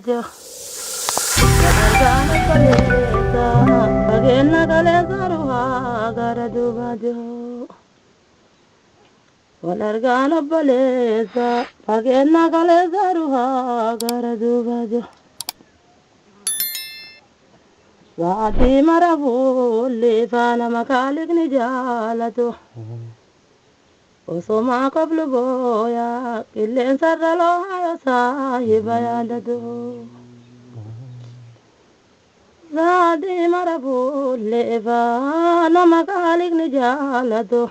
dubajo. Walargano baleza, pagena galeza ruha gara dubajo. Walargano baleza, pagena galeza ruha gara dubajo. Saati marabulle fana makalik ni jalato. Osoma kablu boya, killen sarralo hayo sahiba yadado. Saati marabulle fana makalik ni jalato.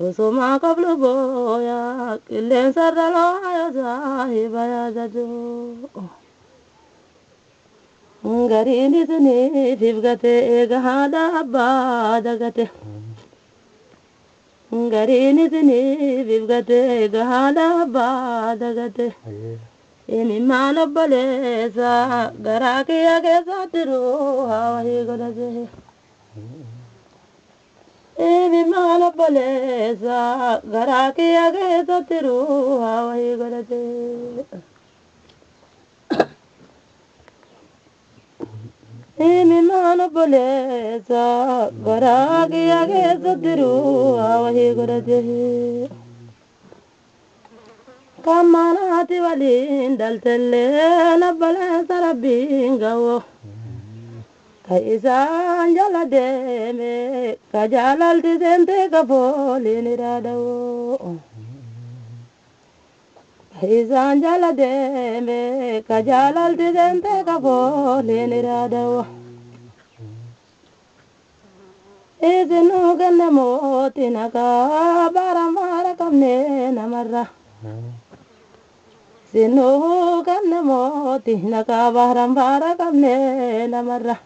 Osoma kablu boya, killen sarralo hayo sahiba yadado. Garini sini fifgate gahada abada gate. Garini sini fifgate gahada abada gate. Emi mana balesa garaki age satiru hawahi godaje. Emi mana balesa garaki age satiru hawahi godaje. Emi mana balesa garaki age satiru hawahi godaje. Kamanati walin daltelle na balesa rabbingawo. Kaisan jala deme kajalal tizente kafolini radawo. Kaisan jala deme kajalal tizente kafolini radawo. Izinu ganne moti naka baramara kamne namarra. Sinu ganne moti naka baramara kamne namarra.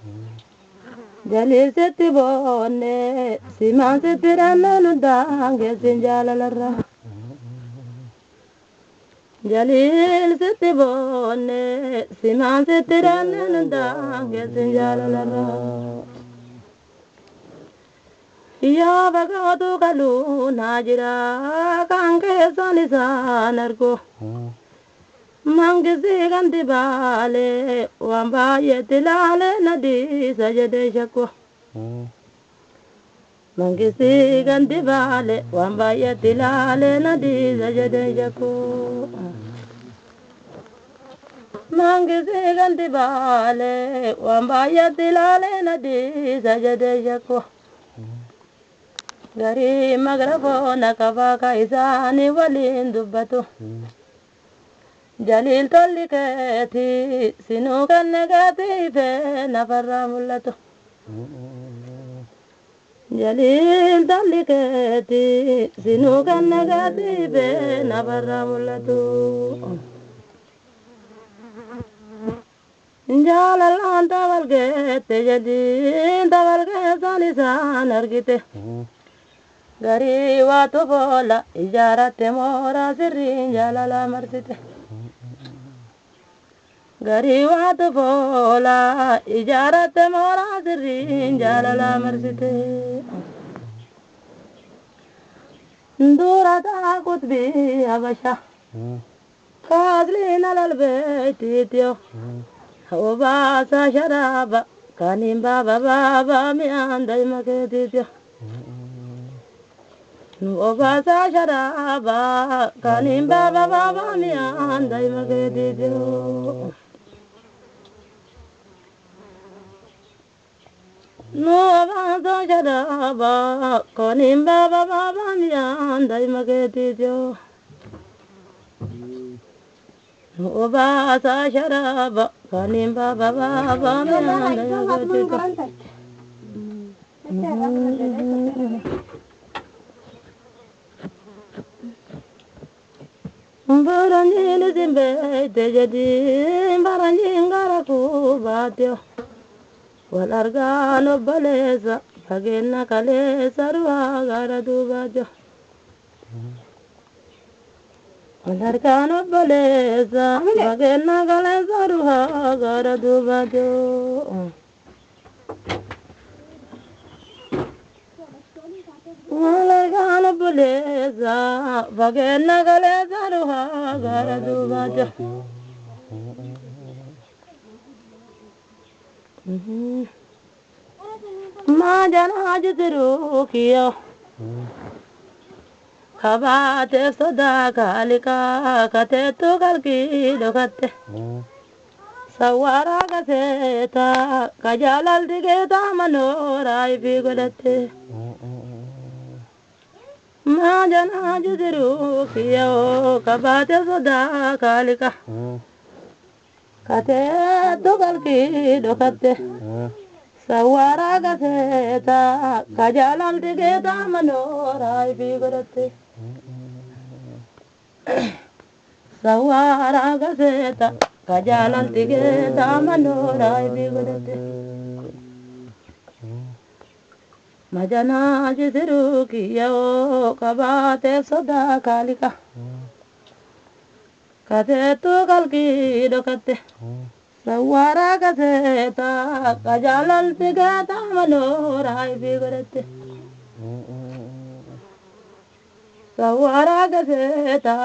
Jalil seti bonne siman seti ranna nudange sinjalalarra. Jalil seti bonne siman seti ranna nudange sinjalalarra. Ya bagatu kalu najira kange sanisanarko. Mangisi ganti bale wamba yetilale nadi sajade shakwa. Mangisi ganti bale wamba yetilale nadi sajade shakwa. Mangisi ganti bale wamba yetilale nadi sajade shakwa. Gari magrabo nakabaka isani walin dubbatu. Jalil tolliketi sinu kannegati fe nafarra mullatu. Jalil tolliketi sinu kannegati fe nafarra mullatu. Jalalan tawalgete jadi tawalge sanisan argite. Gari watu bola ijarate mora sirrin jalala marsite. Gari watu bola ijarate mora sirrin jalala marsite. Dura takut bi habasha. Kazlina lalbeitityo. Obasa sharaba kanim baba baba mi andai maketityo. Obasa sharaba kanim baba baba mi andai maketityo. Obasa sharaba kanim baba baba mi andai maketityo. Obasa sharaba kanim baba baba mi andai maketityo. Baranjil zimbe tejadi baranjil ngaraku batyo. Walargano baleza pagena kalesa ruha gara dubajo. Walargano baleza pagena kalesa ruha gara dubajo. Walargano baleza pagena kalesa ruha gara dubajo. Ma jana jitiru kiyo kabate soda kalika kate tu kalki dokate sawara kaseta kajalal digeta manora ifi godate ma jana jitiru kiyo kabate soda kalika kate tu kalki dokate sawara gaseta kajalal digeta manora ifi godate sawara gaseta kajalal digeta manora ifi godate majana jisiru kiyo kabate soda kalika kate tu kalki dokate sawara gaseta kajalal digeta manora ifi godate sawara gaseta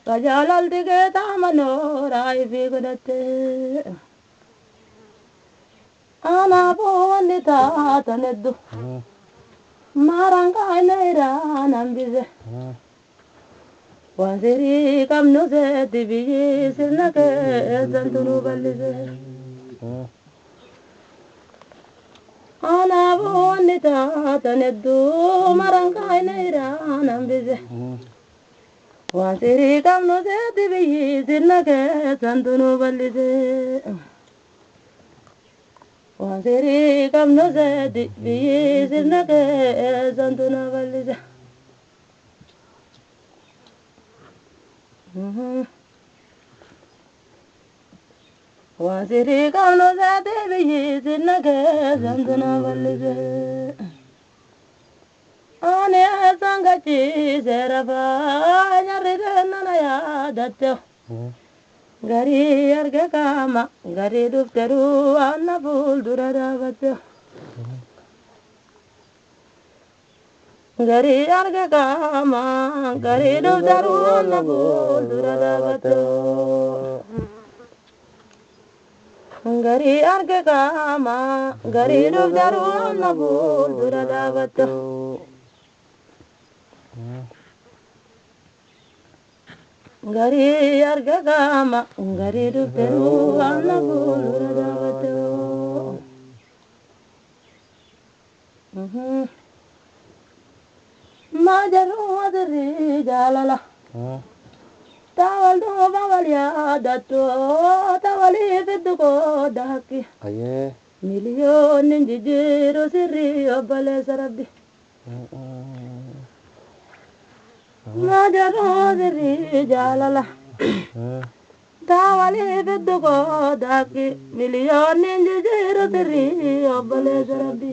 kajalal digeta manora ifi godate ana bonni tataneddu maranga naira nambize Wasiri kam no se divi sirna ke santunu balise. Ana bonni tataneddu maranga naira nambize. Wasiri kam no se divi sirna ke santunu balise. Wasiri kam no se divi sirna ke santunu balise. Wasiri kam no se divi sirna ke santunu balise. Ane sangachi serafa nyaride nana ya datte. Gari arge kama gari dufteru anna bul durada batte. Gari arge kama gari dufteru anna bul durada batte. Gari arge kama gari dufteru anna bul durada batte. Gari arge kama gari dufteru anna bul durada batte. Majaru adri jalala tawal do bawal ya datto tawali fiddu ko daki Aye. miliyon ninjiru sirri obale sarabbi majaru adri jalala tawali fiddu ko daki miliyon ninjiru sirri obale sarabbi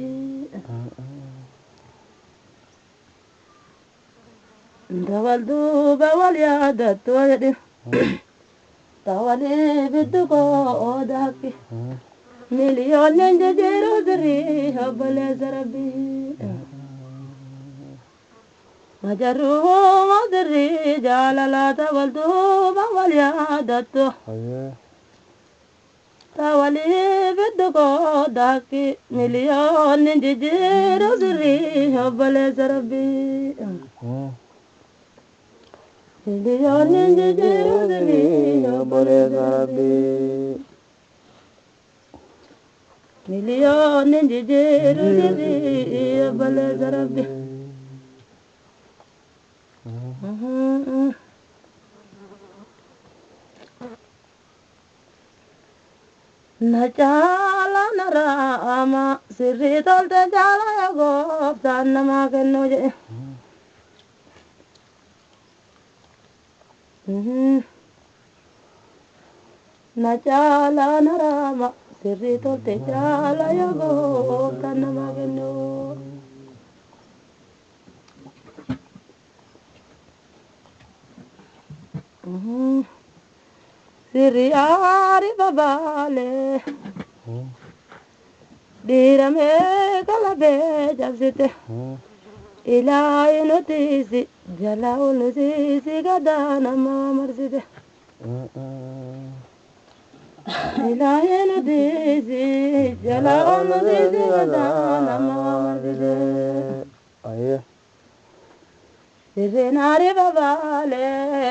Tawal du bawal ya datto yadi tawali fiddu ko daki miliyon ninjiru sirri obale sarabbi Majaru adri jalala tawal du bawal ya datto Aye. tawali fiddu ko daki miliyon ninjiru sirri obale sarabbi miliyon ninjiru sirri obale sarabbi miliyon ninjiru sirri obale sarabbi Najala narama sirri tolte jala ya gopta nama kenno je. Najala narama sirri tolte jala ya gopta nama kenno. Sirri ari babale. Dirame kalabe jabsite ilaahi nutisi jalaa nutisi gadana mamarsite ilahe na desi jala na desi gadana mama desi aye desi nari babale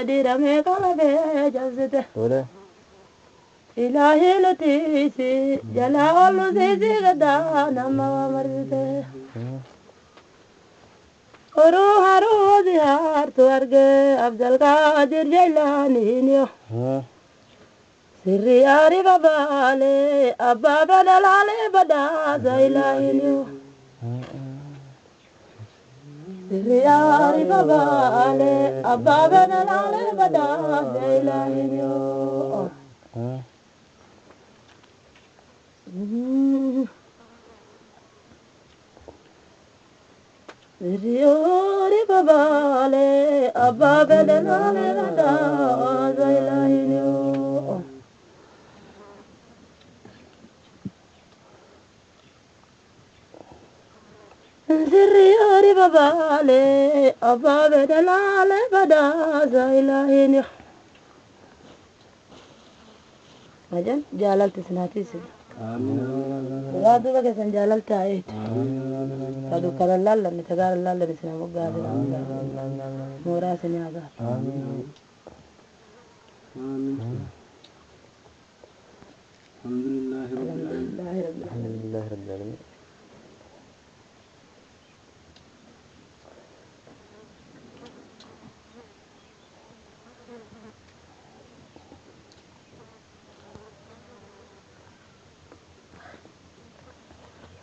dirame kala be jazete ole ilahe na desi jala na desi gadana mama desi Oru haru dihar tuarge Abdul Qadir Jailani niyo Sirri ari babale abba badalale bada Jailani niyo Sirri ari babale abba badalale bada Jailani niyo Sirri babale abba badalale bada Jailani niyo Sirri ari babale abba badalale bada Jailani niyo Majan jalal tisnati sih Radu bagai sanjalal tahe Kadu kalalla ni tagalalla ni sina mugadi mura sini aga alhamdulillah rabbil alamin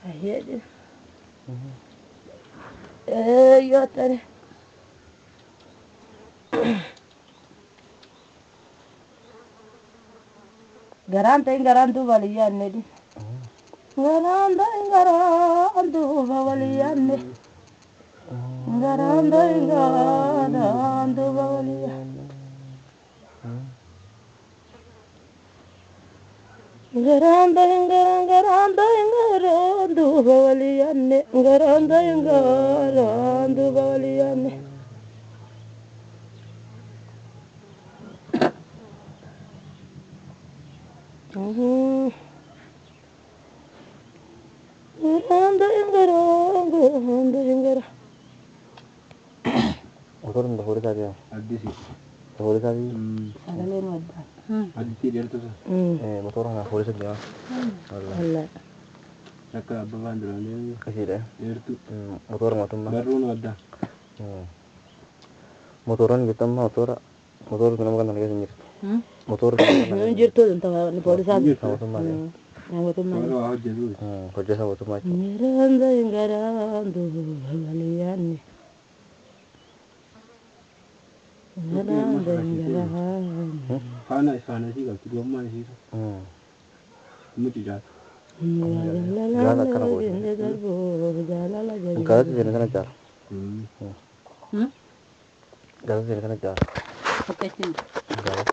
Ahyedi yo tani Garantu baliyan nedi Garantu baliyan ne Garantu baliyan Garantu baliyan ne Garantu baliyan ne motor nda hore tadi Addisi. hore tadi Sagalen wadda Addisi dertu sa. motor nda hore tadi ya Allah Saka abba bandra ne kasih deh dertu. motor ngatum mah Barun wadda. motoran kita mah motor kenapa kan harga sendiri motor jirtu entah ni polisa sama sama ya yang betul mah Kalau ahad jadu. kerja sama tuh macam Garantu baliyan ne Fana sih kalau tu dua sih. Muci jat. jalan kan aku kalau sih jangan ajar jalan sih jangan ajar Oke sih. jalan